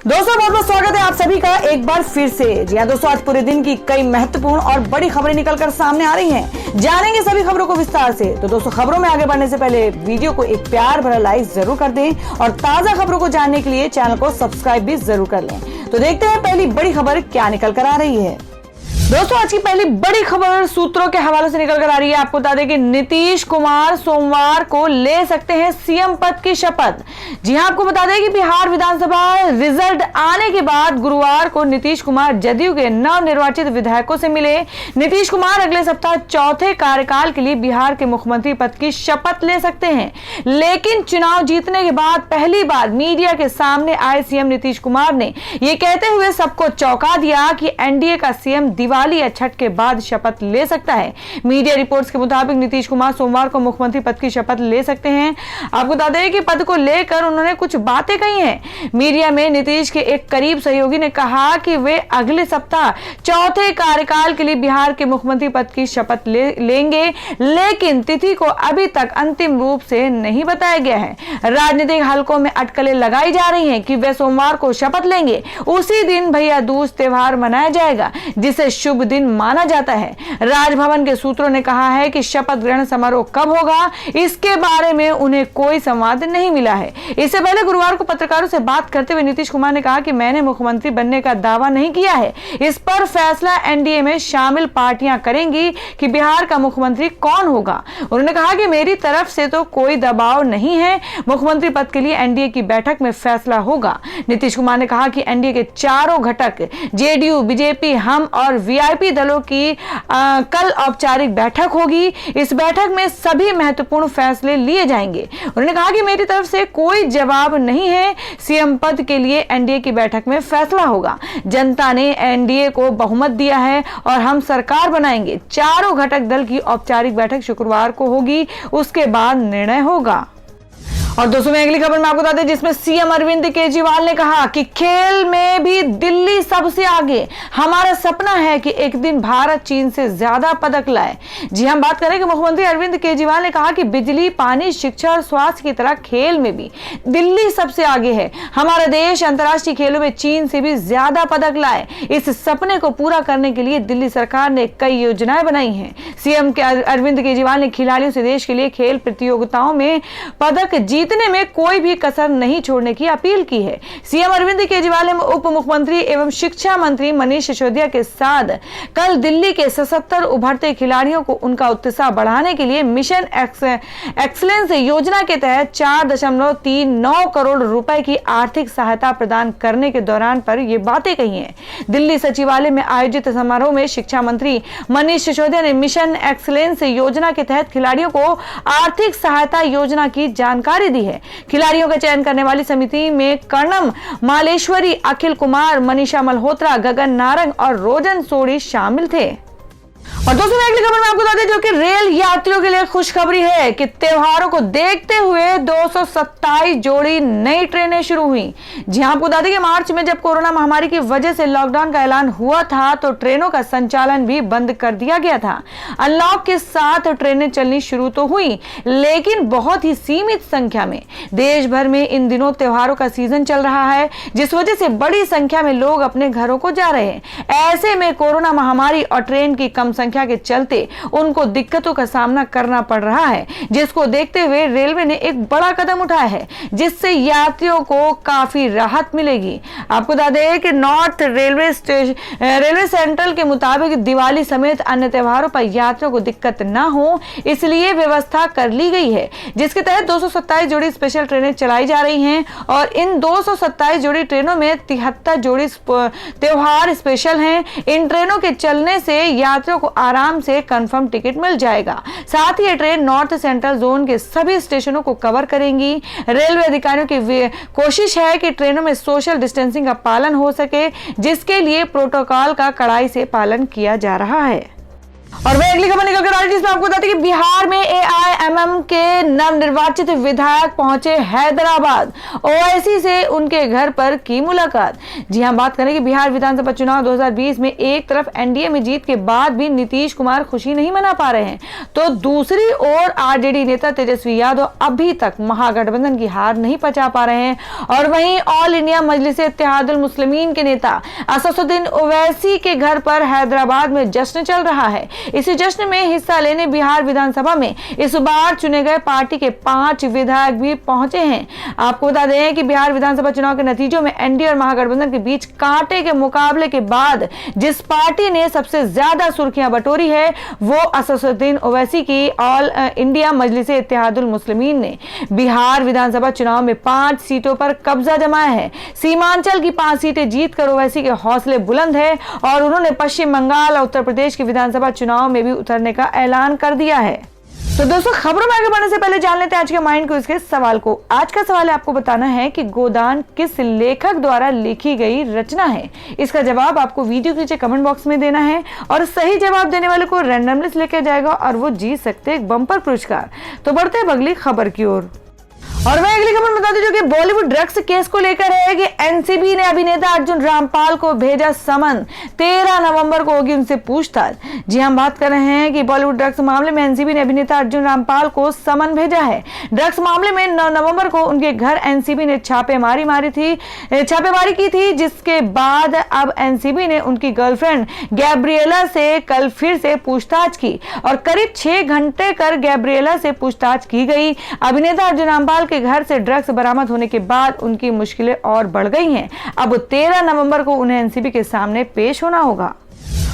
दोस्तों बहुत बहुत स्वागत है आप सभी का एक बार फिर से। जी हाँ दोस्तों, आज पूरे दिन की कई महत्वपूर्ण और बड़ी खबरें निकलकर सामने आ रही हैं। जानेंगे सभी खबरों को विस्तार से। तो दोस्तों खबरों में आगे बढ़ने से पहले वीडियो को एक प्यार भरा लाइक जरूर कर दें और ताजा खबरों को जानने के लिए चैनल को सब्सक्राइब भी जरूर कर लें। तो देखते हैं पहली बड़ी खबर क्या निकल कर आ रही है। दोस्तों आज की पहली बड़ी खबर सूत्रों के हवाले से निकल कर आ रही है। आपको बता दें कि नीतीश कुमार सोमवार को ले सकते हैं सीएम पद की शपथ। जी हां, आपको बता दें कि बिहार विधानसभा रिजल्ट आने के बाद गुरुवार को नीतीश कुमार जदयू के नवनिर्वाचित विधायकों से मिले। नीतीश कुमार अगले सप्ताह चौथे कार्यकाल के लिए बिहार के मुख्यमंत्री पद की शपथ ले सकते हैं। लेकिन चुनाव जीतने के बाद पहली बार मीडिया के सामने आए सीएम नीतीश कुमार ने यह कहते हुए सबको चौंका दिया कि एनडीए का सीएम दिवाली या छठ के बाद शपथ ले सकता है। मीडिया रिपोर्ट्स के मुताबिक नीतीश कुमार सोमवार को मुख्यमंत्री पद की शपथ ले सकते हैं। आपको बता दें कि पद को लेकर उन्होंने कुछ बातें कही हैं। मीडिया में नीतीश के एक करीब सहयोगी ने कहा कि वे अगले सप्ताह चौथे कार्यकाल के लिए बिहार के मुख्यमंत्री पद की शपथ लेंगे, लेकिन तिथि को अभी तक अंतिम रूप से नहीं बताया गया है। राजनीतिक हलकों में अटकलें लगाई जा रही हैं कि वे सोमवार को शपथ लेंगे। उसी दिन भैया दूज त्योहार मनाया जाएगा, जिसे शुभ दिन माना जाता है। राजभवन के सूत्रों ने कहा है कि शपथ ग्रहण समारोह कब होगा, इसके बारे में उन्हें कोई संवाद नहीं मिला है। इससे पहले गुरुवार को पत्रकारों से बात करते हुए नीतीश कुमार ने कहा कि मैंने मुख्यमंत्री बनने का दावा नहीं किया है। इस पर फैसला एनडीए में शामिल पार्टियां करेंगी कि बिहार का मुख्यमंत्री कौन होगा। उन्होंने कहा कि मेरी तरफ से तो कोई दबाव नहीं है, मुख्यमंत्री पद के लिए एनडीए की बैठक में फैसला होगा। नीतीश कुमार ने कहा कि एनडीए के चारों घटक जेडीयू, बीजेपी, हम और वीआईपी दलों की कल औपचारिक बैठक होगी। इस बैठक में सभी महत्वपूर्ण फैसले लिए जाएंगे। उन्होंने कहा कि मेरी तरफ से कोई जवाब नहीं है, सीएम पद के लिए एनडीए की बैठक में फैसला होगा। जनता ने एनडीए को बहुमत दिया है और हम सरकार बनाएंगे। चारों घटक दल की औपचारिक बैठक शुक्रवार को होगी, उसके बाद निर्णय होगा। और दोस्तों में अगली खबर में आपको बता दें, जिसमें सीएम अरविंद केजरीवाल ने कहा कि खेल में भी दिल्ली सबसे आगे। हमारा सपना है कि एक दिन भारत चीन से ज्यादा पदक लाए। जी हम बात करें कि मुख्यमंत्री अरविंद केजरीवाल ने कहा कि बिजली, पानी, शिक्षा और स्वास्थ्य की तरह खेल में भी दिल्ली सबसे आगे है। हमारा देश अंतर्राष्ट्रीय खेलों में चीन से भी ज्यादा पदक लाए। इस सपने को पूरा करने के लिए दिल्ली सरकार ने कई योजनाएं बनाई हैं। सीएम अरविंद केजरीवाल ने खिलाड़ियों से देश के लिए खेल प्रतियोगिताओं में पदक जीतने में कोई भी कसर नहीं छोड़ने की अपील की है। सीएम अरविंद केजरीवाल ने उप मुख्यमंत्री एवं शिक्षा मंत्री मनीष सिसोदिया के साथ कल दिल्ली के 77 उभरते खिलाड़ियों को उनका उत्साह बढ़ाने के लिए मिशन एक्सीलेंस योजना के तहत 4.39 करोड़ रुपए की आर्थिक सहायता प्रदान करने के दौरान पर ये बातें कही हैं। दिल्ली सचिवालय में आयोजित समारोह में शिक्षा मंत्री मनीष सिसोदिया ने मिशन एक्सीलेंस योजना के तहत खिलाड़ियों को आर्थिक सहायता योजना की जानकारी दी है। खिलाड़ियों का चयन करने वाली समिति में कर्णम मालेश्वरी, अखिल कुमार, मनीषा मल्होत्रा, गगन नारंग और रोजन सोडी शामिल थे। और दोस्तों अगली खबर में आपको बता दें जो कि रेल यात्रियों के लिए खुशखबरी है कि त्योहारों को देखते हुए 227 जोड़ी नई ट्रेनें शुरू हुई। जी हां, आपको बता दें कि मार्च में जब कोरोना महामारी की वजह से लॉकडाउन का ऐलान हुआ था तो ट्रेनों का संचालन भी बंद कर दिया गया था। अनलॉक के साथ ट्रेनें चलनी शुरू तो हुई, लेकिन बहुत ही सीमित संख्या में। देश भर में इन दिनों त्योहारों का सीजन चल रहा है, जिस वजह से बड़ी संख्या में लोग अपने घरों को जा रहे हैं। ऐसे में कोरोना महामारी और ट्रेन की कम संख्या के चलते उनको दिक्कतों का सामना करना पड़ रहा है, जिसको देखते हुए रेलवे ने एक बड़ा कदम उठाया है, जिससे यात्रियों को काफी राहत मिलेगी। आपको बता दें कि नॉर्थ रेलवे सेंट्रल के मुताबिक दिवाली समेत अन्य त्योहारों पर यात्रियों को दिक्कत न हो, इसलिए व्यवस्था कर ली गई है, जिसके तहत 227 जोड़ी स्पेशल ट्रेनें चलाई जा रही हैं और इन 227 जोड़ी ट्रेनों में 73 जोड़ी त्योहार स्पेशल हैं। इन ट्रेनों के चलने से यात्रियों को आराम से कंफर्म टिकट मिल जाएगा। साथ ही ये ट्रेन नॉर्थ सेंट्रल जोन के सभी स्टेशनों को कवर करेंगी। रेलवे अधिकारियों की कोशिश है कि ट्रेनों में सोशल डिस्टेंसिंग का पालन हो सके, जिसके लिए प्रोटोकॉल का कड़ाई से पालन किया जा रहा है। और वह अगली खबर निकल कर आ रही है जिसमें आपको बताते हैं कि बिहार में एआईएमएम के नवनिर्वाचित विधायक पहुंचे हैदराबाद। ओवैसी से उनके घर पर की मुलाकात। जी हां, बात करें कि बिहार विधानसभा चुनाव 2020 में एक तरफ एनडीए में जीत के बाद भी नीतीश कुमार खुशी नहीं मना पा रहे हैं, तो दूसरी ओर आरजेडी नेता तेजस्वी यादव अभी तक महागठबंधन की हार नहीं पचा पा रहे हैं। और वहीं ऑल इंडिया मजलिस इत्तेहादुल मुस्लिमीन के नेता असदुद्दीन ओवैसी के घर पर हैदराबाद में जश्न चल रहा है। इसी जश्न में हिस्सा लेने बिहार विधानसभा में इस बार चुने गए पार्टी के 5 विधायक भी पहुंचे हैं। आपको बता दें कि बिहार विधानसभा चुनाव के नतीजों में एनडीए और महागठबंधन के बीच कांटे के मुकाबले के बाद जिस पार्टी ने सबसे ज्यादा सुर्खियां बटोरी है वो असदुद्दीन ओवैसी की ऑल इंडिया मजलिस इत्तेहादुल मुस्लिमीन ने बिहार विधानसभा चुनाव में 5 सीटों पर कब्जा जमाया है। सीमांचल की 5 सीटें जीतकर ओवैसी के हौसले बुलंद है और उन्होंने पश्चिम बंगाल और उत्तर प्रदेश के विधानसभा चुनाव में भी उतरने का ऐलान कर दिया है। तो दोस्तों, खबरों में आगे बढ़ने से पहले जान लेते हैं आज के माइंड क्विज के सवाल को। आज का सवाल है आपको बताना है कि गोदान किस लेखक द्वारा लिखी गई रचना है। इसका जवाब आपको वीडियो के नीचे कमेंट बॉक्स में देना है और सही जवाब देने वाले को रैंडमली लेकर जाएगा और वो जीत सकते हैं एक बम्पर पुरस्कार। तो बढ़ते हैं अगली खबर की ओर। और मैं अगली खबर बता दूं जो कि बॉलीवुड ड्रग्स केस को लेकर है कि एनसीबी ने अभिनेता अर्जुन रामपाल को भेजा समन। 13 नवंबर को होगी उनसे पूछताछ। जी हम बात कर रहे हैं कि बॉलीवुड ड्रग्स मामले में एनसीबी ने अभिनेता अर्जुन रामपाल को समन भेजा है। ड्रग्स मामले में 9 नवंबर को उनके घर एनसीबी ने छापेमारी की थी, जिसके बाद अब एनसीबी ने उनकी गर्लफ्रेंड गैब्रिएला से कल फिर से पूछताछ की और करीब 6 घंटे कर गैब्रिएला से पूछताछ की गई। अभिनेता अर्जुन रामपाल के घर से ड्रग्स बरामद होने के बाद उनकी मुश्किलें और बढ़ गई हैं। अब 13 नवंबर को उन्हें एनसीबी के सामने पेश होना होगा।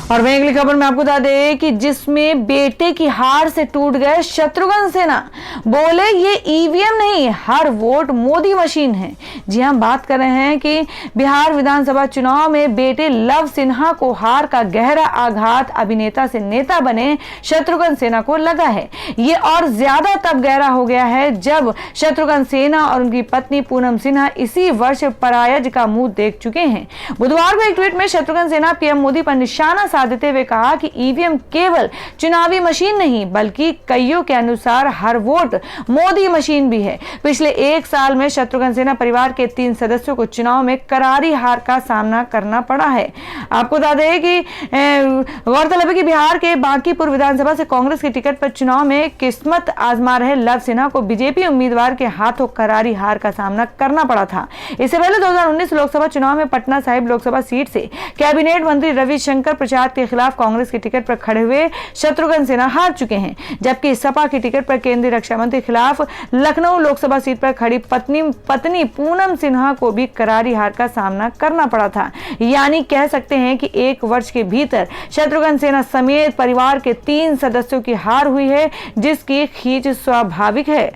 और वहीं अगली खबर में आपको बता दें कि जिसमें बेटे की हार से टूट गए शत्रुघ्न सिन्हा, बोले ये ईवीएम नहीं, हर वोट मोदी मशीन है। जी हम बात कर रहे हैं कि बिहार विधानसभा चुनाव में बेटे लव सिन्हा को हार का गहरा आघात अभिनेता से नेता बने शत्रुघ्न सिन्हा को लगा है। ये और ज्यादा तब गहरा हो गया है जब शत्रुघ्न सिन्हा और उनकी पत्नी पूनम सिन्हा इसी वर्ष परायज का मुंह देख चुके हैं। बुधवार को एक ट्वीट में शत्रुघ्न सिन्हा पीएम मोदी पर निशाना देते हुए कहा कि ईवीएम केवल चुनावी मशीन नहीं बल्कि कईयों के अनुसार हर वोट मोदी मशीन भी है। पिछले 1 साल में शत्रुघ्न सिन्हा परिवार के 3 सदस्यों को चुनाव में करारी हार का सामना करना पड़ा है। आपको बता दें कि गौरतलब है कि बिहार के बांकीपुर विधानसभा से कांग्रेस के टिकट पर चुनाव में किस्मत आजमा रहे लव सिन्हा को बीजेपी उम्मीदवार के हाथों करारी हार का सामना करना पड़ा था। इससे पहले 2019 लोकसभा चुनाव में पटना साहिब लोकसभा सीट से कैबिनेट मंत्री रविशंकर प्रसाद के खिलाफ कांग्रेस की टिकट पर खड़े हुए शत्रुघ्न सिन्हा हार चुके हैं, जबकि सपा की टिकट पर केंद्रीय रक्षा मंत्री के खिलाफ लखनऊ लोकसभा सीट पर खड़ी पत्नी पूनम सिन्हा को भी करारी हार का सामना करना पड़ा था। यानी कह सकते हैं कि 1 वर्ष के भीतर शत्रुघ्न सिन्हा समेत परिवार के 3 सदस्यों की हार हुई है, जिसकी खींच स्वाभाविक है।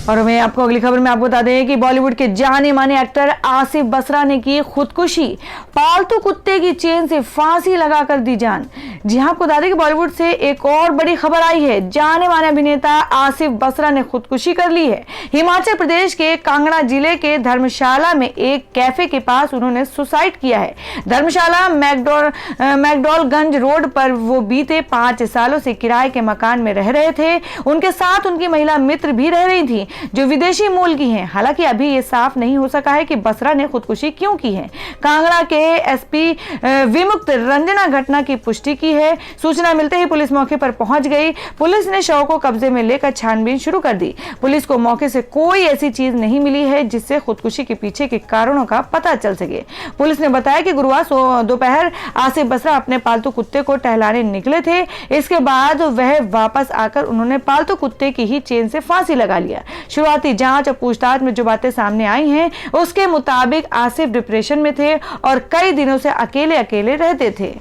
और मैं आपको अगली खबर में आपको बता दें कि बॉलीवुड के जाने माने एक्टर आसिफ बसरा ने की खुदकुशी, पालतू कुत्ते की चेन से फांसी लगाकर दी जान। जी हां, आपको बता दें कि बॉलीवुड से एक और बड़ी खबर आई है। जाने माने अभिनेता आसिफ बसरा ने खुदकुशी कर ली है। हिमाचल प्रदेश के कांगड़ा जिले के धर्मशाला में एक कैफे के पास उन्होंने सुसाइड किया है। धर्मशाला मैकडॉलगंज रोड पर वो बीते 5 सालों से किराए के मकान में रह रहे थे। उनके साथ उनकी महिला मित्र भी रह रही थी जो विदेशी मूल की हैं। हालांकि अभी ये साफ नहीं हो सका है कि बसरा ने खुदकुशी क्यों की है। कांगड़ा के एसपी विमुक्त रंजना घटना की पुष्टि की है। सूचना मिलते ही पुलिस मौके पर पहुंच गई। पुलिस ने शव को कब्जे में लेकर छानबीन शुरू कर दी। पुलिस को मौके से कोई ऐसी चीज नहीं मिली है जिससे खुदकुशी के पीछे के कारणों का पता चल सके। पुलिस ने बताया कि गुरुवार दोपहर आसिफ बसरा अपने पालतू कुत्ते को टहलाने निकले थे। इसके बाद वह वापस आकर उन्होंने पालतू कुत्ते की ही चेन से फांसी लगा लिया। शुरुआती जांच और पूछताछ में जो बातें सामने आई हैं उसके मुताबिक आसिफ डिप्रेशन में थे और कई दिनों से अकेले रहते थे।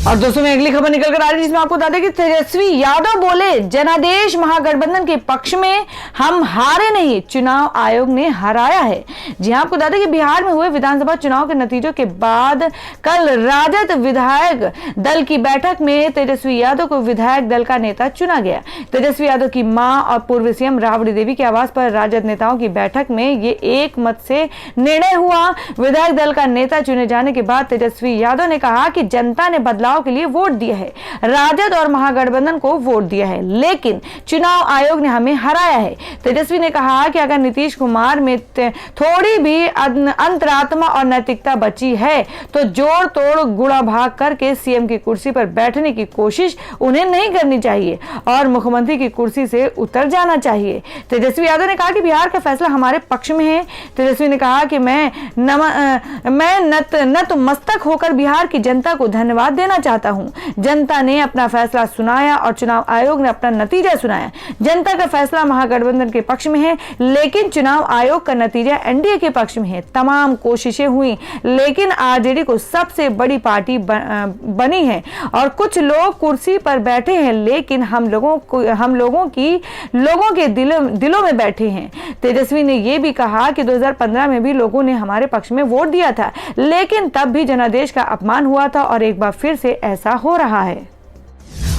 और दोस्तों में अगली खबर निकल कर आ रही है जिसमें आपको बता दें कि तेजस्वी यादव बोले जनादेश महागठबंधन के पक्ष में, हम हारे नहीं, चुनाव आयोग ने हराया है। जी हां, आपको बता दें कि बिहार में हुए विधानसभा चुनाव के नतीजों के बाद कल राजद विधायक दल की बैठक में तेजस्वी यादव को विधायक दल का नेता चुना गया। तेजस्वी यादव की मां और पूर्व सीएम राबड़ी देवी के आवास पर राजद नेताओं की बैठक में ये एक मत से निर्णय हुआ। विधायक दल का नेता चुने जाने के बाद तेजस्वी यादव ने कहा कि जनता ने बदलाव बदलाव के लिए वोट दिया है, राजद और महागठबंधन को वोट दिया है, लेकिन चुनाव आयोग ने हमें हराया है। तेजस्वी ने कहा कि अगर नीतीश कुमार में थोड़ी भी अंतरात्मा और नैतिकता बची है तो जोड़ तोड़ गुणा भाग करके सीएम की कुर्सी पर बैठने की कोशिश उन्हें नहीं करनी चाहिए और मुख्यमंत्री की कुर्सी से उतर जाना चाहिए। तेजस्वी यादव ने कहा कि बिहार का फैसला हमारे पक्ष में है। तेजस्वी ने कहा कि मैं नतमस्तक होकर बिहार की जनता को धन्यवाद देना चाहता हूं। जनता ने अपना फैसला सुनाया और चुनाव आयोग ने अपना नतीजा सुनाया। जनता का फैसला महागठबंधन के पक्ष में है, लेकिन चुनाव आयोग का नतीजा एनडीए के पक्ष में है। तमाम कोशिशें हुई, लेकिन आरजेडी को सबसे बड़ी पार्टी बनी है और कुछ लोग कुर्सी पर बैठे हैं, लेकिन हम लोगों के दिलों में बैठे हैं। तेजस्वी ने यह भी कहा कि 2015 में भी लोगों ने हमारे पक्ष में वोट दिया था, लेकिन तब भी जनादेश का अपमान हुआ था और एक बार फिर से ऐसा हो रहा है।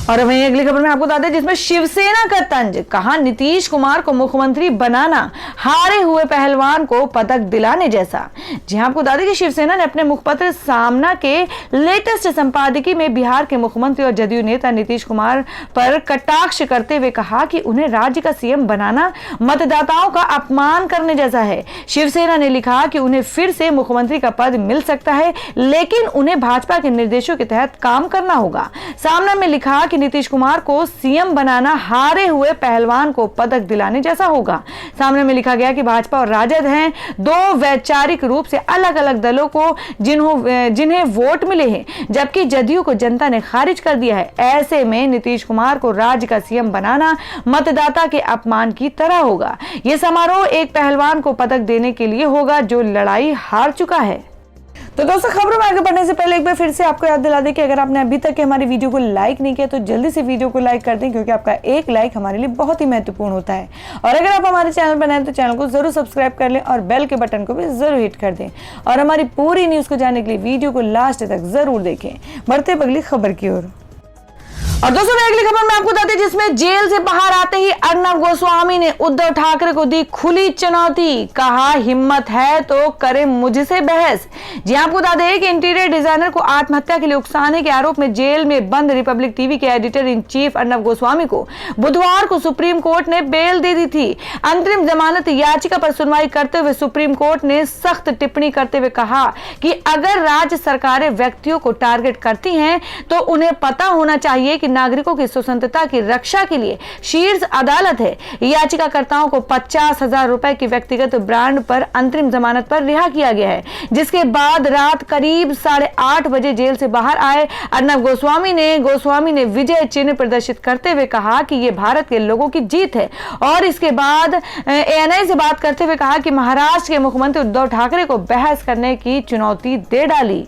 और वहीं अगली खबर में आपको बता दें, जिसमें शिवसेना का तंज, कहा नीतीश कुमार को मुख्यमंत्री बनाना हारे हुए पहलवान को पदक दिलाने जैसा। जी हां, आपको बता दें कि शिवसेना ने अपने मुखपत्र सामना के लेटेस्ट संपादकीय में बिहार के मुख्यमंत्री और जदयू नेता नीतीश कुमार पर कटाक्ष करते हुए कहा कि उन्हें राज्य का सीएम बनाना मतदाताओं का अपमान करने जैसा है। शिवसेना ने लिखा कि उन्हें फिर से मुख्यमंत्री का पद मिल सकता है, लेकिन उन्हें भाजपा के निर्देशों के तहत काम करना होगा। सामना में लिखा कि नीतीश कुमार को सीएम बनाना हारे हुए पहलवान को पदक दिलाने जैसा होगा। सामने में लिखा गया कि भाजपा और राजद हैं दो वैचारिक रूप से अलग अलग दलों को जिन्हें वोट मिले हैं, जबकि जदयू को जनता ने खारिज कर दिया है। ऐसे में नीतीश कुमार को राज्य का सीएम बनाना मतदाता के अपमान की तरह होगा। यह समारोह एक पहलवान को पदक देने के लिए होगा जो लड़ाई हार चुका है। तो दोस्तों, खबरों में आगे बढ़ने से पहले एक बार फिर से आपको याद दिला दें कि अगर आपने अभी तक हमारी वीडियो को लाइक नहीं किया तो जल्दी से वीडियो को लाइक कर दें, क्योंकि आपका एक लाइक हमारे लिए बहुत ही महत्वपूर्ण होता है। और अगर आप हमारे चैनल पर नए हैं तो चैनल को जरूर सब्सक्राइब कर लें और बेल के बटन को भी जरूर हिट कर दें। और हमारी पूरी न्यूज को जानने के लिए वीडियो को लास्ट तक जरूर देखें। बढ़ते अगली खबर की ओर। और दोस्तों, अगली खबर में आपको बताते हैं, जिसमें जेल से बाहर आते ही अर्नब गोस्वामी ने उद्धव ठाकरे को दी खुली चुनौती। कहा हिम्मत है तो करे मुझसे बहस। जी आपको बता दें कि इंटीरियर डिजाइनर को आत्महत्या के लिए उकसाने के आरोप में जेल में बंद रिपब्लिक टीवी के editor in chief Arnab Goswami को बुधवार को सुप्रीम कोर्ट ने बेल दे दी थी। अंतरिम जमानत याचिका पर सुनवाई करते हुए सुप्रीम कोर्ट ने सख्त टिप्पणी करते हुए कहा कि अगर राज्य सरकारें व्यक्तियों को टारगेट करती हैं तो उन्हें पता होना चाहिए कि नागरिकों की स्वतंत्रता की रक्षा के लिए शीर्ष अदालत है। याचिकाकर्ताओं को 50,000 रुपए की व्यक्तिगत ब्रांड पर अंतरिम जमानत पर रिहा किया गया है, जिसके बाद रात करीब 8:30 बजे जेल से बाहर आए अर्नब गोस्वामी ने विजय चिन्ह प्रदर्शित करते हुए कहा कि यह भारत के लोगों की जीत है। और इसके बाद एएनआई से बात करते हुए कहा कि महाराष्ट्र के मुख्यमंत्री उद्धव ठाकरे को बहस करने की चुनौती दे डाली।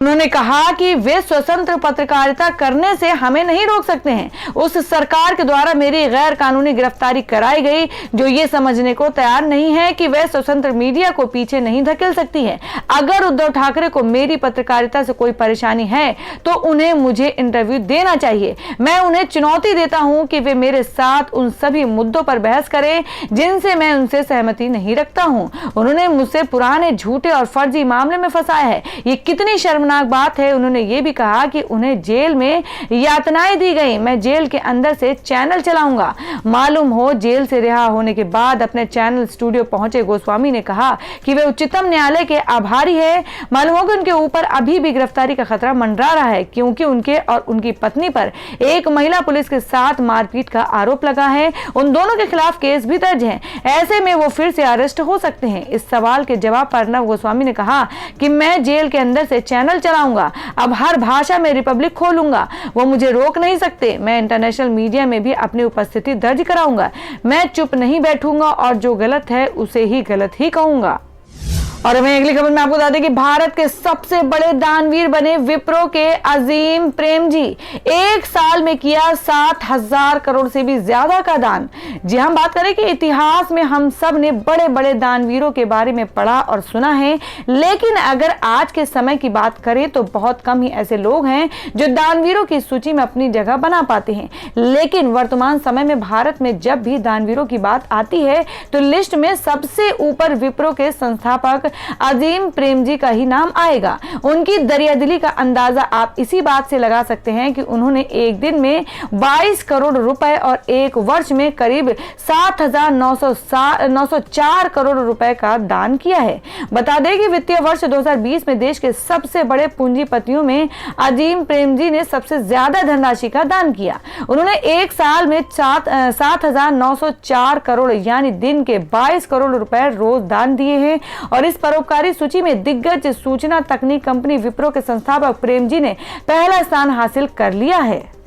उन्होंने कहा कि वे स्वतंत्र पत्रकारिता करने से हमें नहीं रोक सकते हैं। उस सरकार के द्वारा मेरी गैर कानूनी गिरफ्तारी कराई गई जो ये समझने को तैयार नहीं है कि वह स्वतंत्र मीडिया को पीछे नहीं धकेल सकती है। अगर उद्धव ठाकरे को मेरी पत्रकारिता से कोई परेशानी है तो उन्हें मुझे इंटरव्यू देना चाहिए। मैं उन्हें चुनौती देता हूं कि वे मेरे साथ उन सभी मुद्दों पर बहस करें जिनसे मैं उनसे सहमति नहीं रखता हूं। उन्होंने मुझसे पुराने झूठे और फर्जी मामले में फंसाया है। ये कितनी शर्मनाक बात है। उन्होंने ये भी कहा कि उन्हें जेल में यातनाएं दी गई। मैं जेल के अंदर से चैनल चलाऊंगा। मालूम हो जेल से रिहा होने के बाद अपने चैनल स्टूडियो पहुंचे गोस्वामी ने कहा कि वे उच्चतम न्यायालय के आभारी है। मालूम हो कि उनके ऊपर अभी भी गिरफ्तारी का खतरा मंडरा रहा है, क्योंकि उनके और उनकी पत्नी पर एक महिला पुलिस के साथ मारपीट का आरोप लगा है। उन दोनों के खिलाफ केस भी दर्ज है। ऐसे में वो फिर से अरेस्ट हो सकते हैं। इस सवाल के जवाब पर अर्नब गोस्वामी ने कहा कि मैं जेल के अंदर से चैनल चलाऊंगा। अब हर भाषा में रिपब्लिक खोलूंगा। वो मुझे रोक नहीं सकते। मैं इंटरनेशनल मीडिया में भी अपनी उपस्थिति दर्ज कराऊंगा। मैं चुप नहीं बैठूंगा और जो गलत है उसे ही गलत ही कहूंगा। और हमें अगली खबर में आपको बता दें कि भारत के सबसे बड़े दानवीर बने विप्रो के अजीम प्रेम जी एक साल में किया 7,000 करोड़ से भी ज्यादा का दान। जी हम बात करें कि इतिहास में हम सब ने बड़े बड़े दानवीरों के बारे में पढ़ा और सुना है, लेकिन अगर आज के समय की बात करें तो बहुत कम ही ऐसे लोग हैं जो दानवीरों की सूची में अपनी जगह बना पाते हैं। लेकिन वर्तमान समय में भारत में जब भी दानवीरों की बात आती है तो लिस्ट में सबसे ऊपर विप्रो के संस्थापक अजीम प्रेमजी का ही नाम आएगा। उनकी दरियादिली का अंदाजा आप इसी बात से लगा सकते हैं कि उन्होंने एक दिन में 22 करोड़ रुपए और एक वर्ष में करीब 7,904 करोड़ रुपए का दान किया है। बता दें कि वित्तीय वर्ष 2020 में देश के सबसे बड़े पूंजीपतियों में अजीम प्रेमजी ने सबसे ज्यादा धनराशि का दान किया। उन्होंने एक साल में 7,904 करोड़ यानी दिन के 22 करोड़ रुपए रोज दान दिए हैं और इस परोपकारी सूची में दिग्गज सूचना तकनीक कंपनी विप्रो के संस्थापक प्रेमजी ने पहला स्थान हासिल कर लिया है।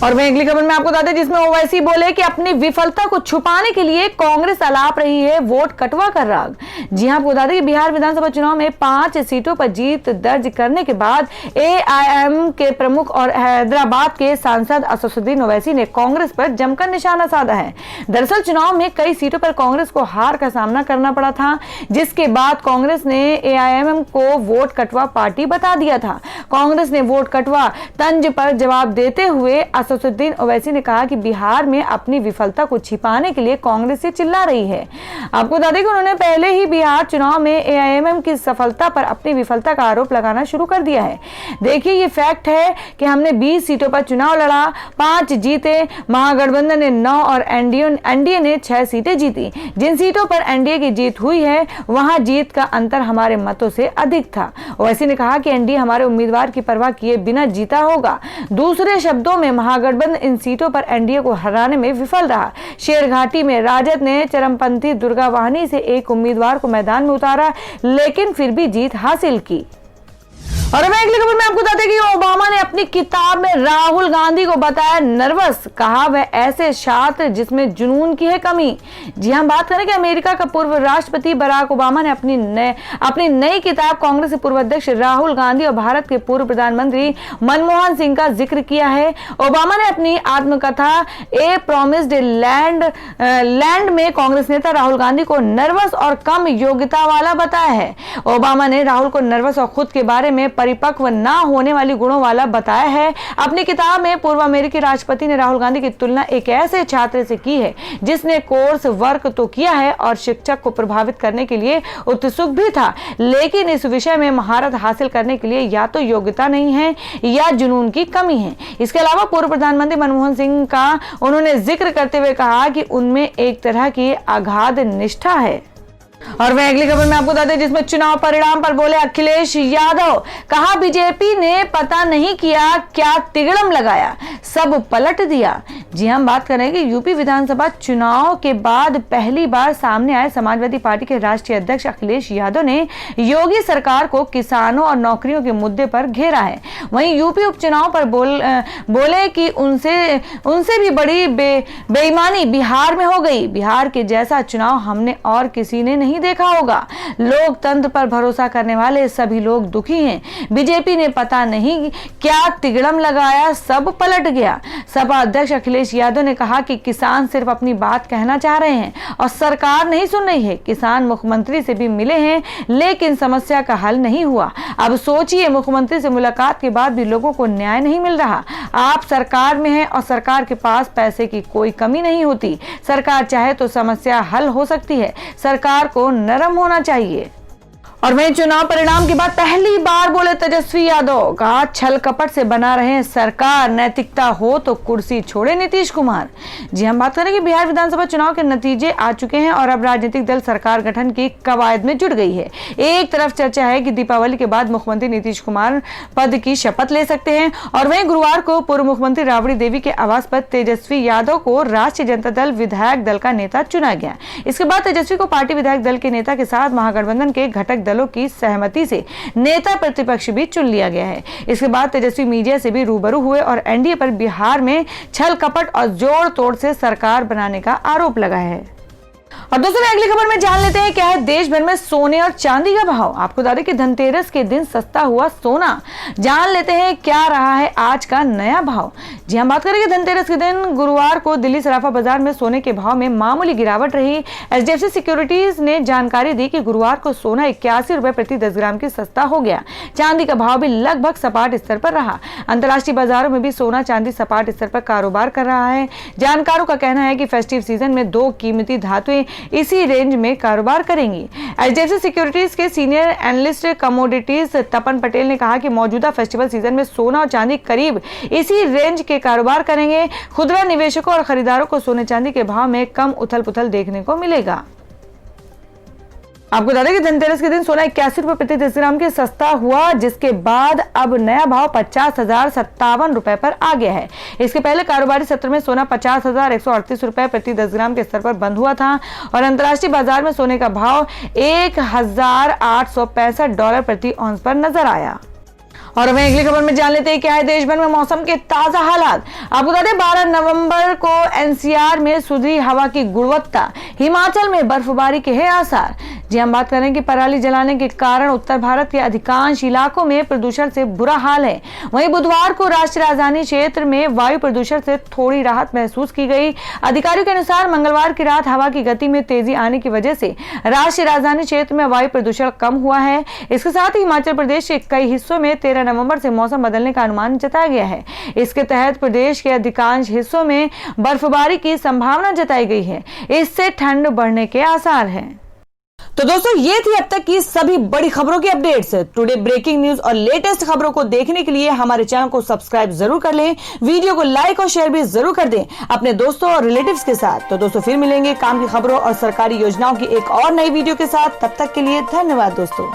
और वहीं अगली खबर में आपको बता दें जिसमें ओवैसी बोले कि अपनी विफलता को छुपाने के लिए कांग्रेस अलाप रही है वोट कटवा कर राग। जी हां, आपको बता दें कि बिहार विधानसभा चुनाव में 5 सीटों पर जीत दर्ज करने के बाद एआईएम के प्रमुख और हैदराबाद के सांसद असदुद्दीन ओवैसी ने कांग्रेस पर जमकर निशाना साधा है। दरअसल चुनाव में कई सीटों पर कांग्रेस को हार का सामना करना पड़ा था, जिसके बाद कांग्रेस ने एआईएम को वोट कटवा पार्टी बता दिया था। कांग्रेस ने वोट कटवा तंज पर जवाब देते हुए असदुद्दीन ओवैसी ने कहा कि बिहार में अपनी विफलता को छिपाने के लिए कांग्रेस से चिल्ला रही है। आपको बता दें कि उन्होंने पहले ही बिहार चुनाव में एआईएम की सफलता पर अपनी विफलता का आरोप लगाना शुरू कर दिया है। देखिए, ये फैक्ट है कि हमने 20 सीटों पर चुनाव लड़ा, 5 जीते, महागठबंधन ने 9 और एनडीए ने 6 सीटें जीती। जिन सीटों पर एनडीए की जीत हुई है वहां जीत का अंतर हमारे मतों से अधिक था। ओवैसी ने कहा कि एनडीए हमारे उम्मीदवार की परवाह किए बिना जीता होगा। दूसरे शब्दों में महागठबंधन इन सीटों पर एनडीए को हराने में विफल रहा। शेरघाटी में राजद ने चरमपंथी दुर्गा वाहिनी से एक उम्मीदवार को मैदान में उतारा, लेकिन फिर भी जीत हासिल की। और अब अगली खबर में आपको बता दें कि ओबामा ने अपनी किताब में राहुल गांधी को बताया नर्वस, कहा वह ऐसे छात्र जिसमें जुनून की है कमी। जी हां, बात करें कि अमेरिका का पूर्व राष्ट्रपति बराक ओबामा ने अपनी नई किताब कांग्रेस के पूर्व अध्यक्ष राहुल गांधी और भारत के पूर्व प्रधानमंत्री मनमोहन सिंह का जिक्र किया है। ओबामा ने अपनी आत्मकथा ए प्रॉमिस्ड लैंड में कांग्रेस नेता राहुल गांधी को नर्वस और कम योग्यता वाला बताया है। ओबामा ने राहुल को नर्वस और खुद के बारे में परिपक्व ना होने वाली गुणों वाला बताया है। अपनी किताब में पूर्व अमेरिकी राष्ट्रपति ने राहुल गांधी की तुलना एक ऐसे छात्र से की है जिसने कोर्स वर्क तो किया है और शिक्षक को प्रभावित करने के लिए उत्सुक भी था, लेकिन इस विषय में महारत हासिल करने के लिए या तो योग्यता नहीं है या जुनून की कमी है। इसके अलावा पूर्व प्रधानमंत्री मनमोहन सिंह का उन्होंने जिक्र करते हुए कहा कि उनमें एक तरह की अगाध निष्ठा है। और वह अगली खबर में आपको बता दें जिसमें चुनाव परिणाम पर बोले अखिलेश यादव, कहा बीजेपी ने पता नहीं किया क्या तिगड़म लगाया, सब पलट दिया। जी हम बात करें कि यूपी विधानसभा चुनाव के बाद पहली बार सामने आए समाजवादी पार्टी के राष्ट्रीय अध्यक्ष अखिलेश यादव ने योगी सरकार को किसानों और नौकरियों के मुद्दे पर घेरा है। वहीं यूपी उपचुनाव पर बोले कि उनसे भी बड़ी बेईमानी बिहार में हो गई। बिहार के जैसा चुनाव हमने और किसी ने नहीं देखा होगा। लोकतंत्र पर भरोसा करने वाले सभी लोग दुखी हैं। बीजेपी ने पता नहीं क्या तिगड़म लगाया, सब पलट गया। सपा अध्यक्ष अखिलेश यादव ने कहा कि किसान सिर्फ अपनी बात कहना चाह रहे हैं और सरकार नहीं सुन रही है। किसान मुख्यमंत्री से भी मिले हैं लेकिन समस्या का हल नहीं हुआ। अब सोचिए, मुख्यमंत्री से मुलाकात के बाद भी लोगों को न्याय नहीं मिल रहा। आप सरकार में हैं और सरकार के पास पैसे की कोई कमी नहीं होती। सरकार चाहे तो समस्या हल हो सकती है। सरकार को नरम होना चाहिए। और वहीं चुनाव परिणाम के बाद पहली बार बोले तेजस्वी यादव, कहा छल कपट से बना रहे सरकार, नैतिकता हो तो कुर्सी छोड़े नीतीश कुमार। जी हम बात करें कि बिहार विधानसभा चुनाव के नतीजे आ चुके हैं और अब राजनीतिक दल सरकार गठन की कवायद में जुट गई है। एक तरफ चर्चा है कि दीपावली के बाद मुख्यमंत्री नीतीश कुमार पद की शपथ ले सकते हैं और वहीं गुरुवार को पूर्व मुख्यमंत्री राबड़ी देवी के आवास पर तेजस्वी यादव को राष्ट्रीय जनता दल विधायक दल का नेता चुना गया। इसके बाद तेजस्वी को पार्टी विधायक दल के नेता के साथ महागठबंधन के घटक दलों की सहमति से नेता प्रतिपक्ष भी चुन लिया गया है। इसके बाद तेजस्वी मीडिया से भी रूबरू हुए और एनडीए पर बिहार में छल कपट और जोड़ तोड़ से सरकार बनाने का आरोप लगाया है। और दोस्तों अगली खबर में जान लेते हैं क्या है देश भर में सोने और चांदी का भाव। आपको बता दें कि धनतेरस के दिन सस्ता हुआ सोना। जान लेते हैं क्या रहा है आज का नया भाव। जी हम बात करें कि धनतेरस के दिन गुरुवार को दिल्ली सराफा बाजार में सोने के भाव में मामूली गिरावट रही। एचडीएफसी सिक्योरिटीज ने जानकारी दी कि गुरुवार को सोना 81 रुपए प्रति 10 ग्राम की सस्ता हो गया। चांदी का भाव भी लगभग सपाट स्तर पर रहा। अंतर्राष्ट्रीय बाजारों में भी सोना चांदी सपाट स्तर पर कारोबार कर रहा है। जानकारों का कहना है कि फेस्टिव सीजन में 2 कीमती धातुएं कंपनियां इसी रेंज में कारोबार करेंगी। HDFC सिक्योरिटीज के senior analyst commodities Tapan Patel ने कहा कि मौजूदा फेस्टिवल सीजन में सोना और चांदी करीब इसी रेंज के कारोबार करेंगे। खुदरा निवेशकों और खरीदारों को सोने चांदी के भाव में कम उथल पुथल देखने को मिलेगा। आपको बता दें कि धनतेरस के दिन सोना 81 रुपए प्रति 10 ग्राम के सस्ता हुआ, जिसके बाद अब नया भाव 50,057 रुपए पर आ गया है। इसके पहले कारोबारी सत्र में सोना 50,138 रुपए प्रति 10 ग्राम के स्तर पर बंद हुआ था और अंतर्राष्ट्रीय बाजार में सोने का भाव $1,865 प्रति औंस पर नजर आया। और हमें अगली खबर में जान लेते हैं क्या है देश भर में मौसम के ताजा हालात। आपको बता दें 12 नवंबर को NCR में सुधरी हवा की गुणवत्ता, हिमाचल में बर्फबारी के हैं आसार। जी हम बात करें कि पराली जलाने के कारण उत्तर भारत के अधिकांश इलाकों में प्रदूषण से बुरा हाल है। वहीं बुधवार को राष्ट्रीय राजधानी क्षेत्र में वायु प्रदूषण से थोड़ी राहत महसूस की गई। अधिकारियों के अनुसार मंगलवार की रात हवा की गति में तेजी आने की वजह से राष्ट्रीय राजधानी क्षेत्र में वायु प्रदूषण कम हुआ है। इसके साथ ही हिमाचल प्रदेश के कई हिस्सों में 13 नवंबर से मौसम बदलने का अनुमान जताया गया है। इसके तहत प्रदेश के अधिकांश हिस्सों में बर्फबारी की संभावना जताई गई है। इससे ठंड बढ़ने के आसार हैं। तो दोस्तों ये थी अब तक की सभी बड़ी खबरों की अपडेट्स। टुडे ब्रेकिंग न्यूज और लेटेस्ट खबरों को देखने के लिए हमारे चैनल को सब्सक्राइब जरूर कर लें, वीडियो को लाइक और शेयर भी जरूर कर दें अपने दोस्तों और रिलेटिव्स के साथ। तो दोस्तों फिर मिलेंगे काम की खबरों और सरकारी योजनाओं की एक और नई वीडियो के साथ। तब तक के लिए धन्यवाद दोस्तों।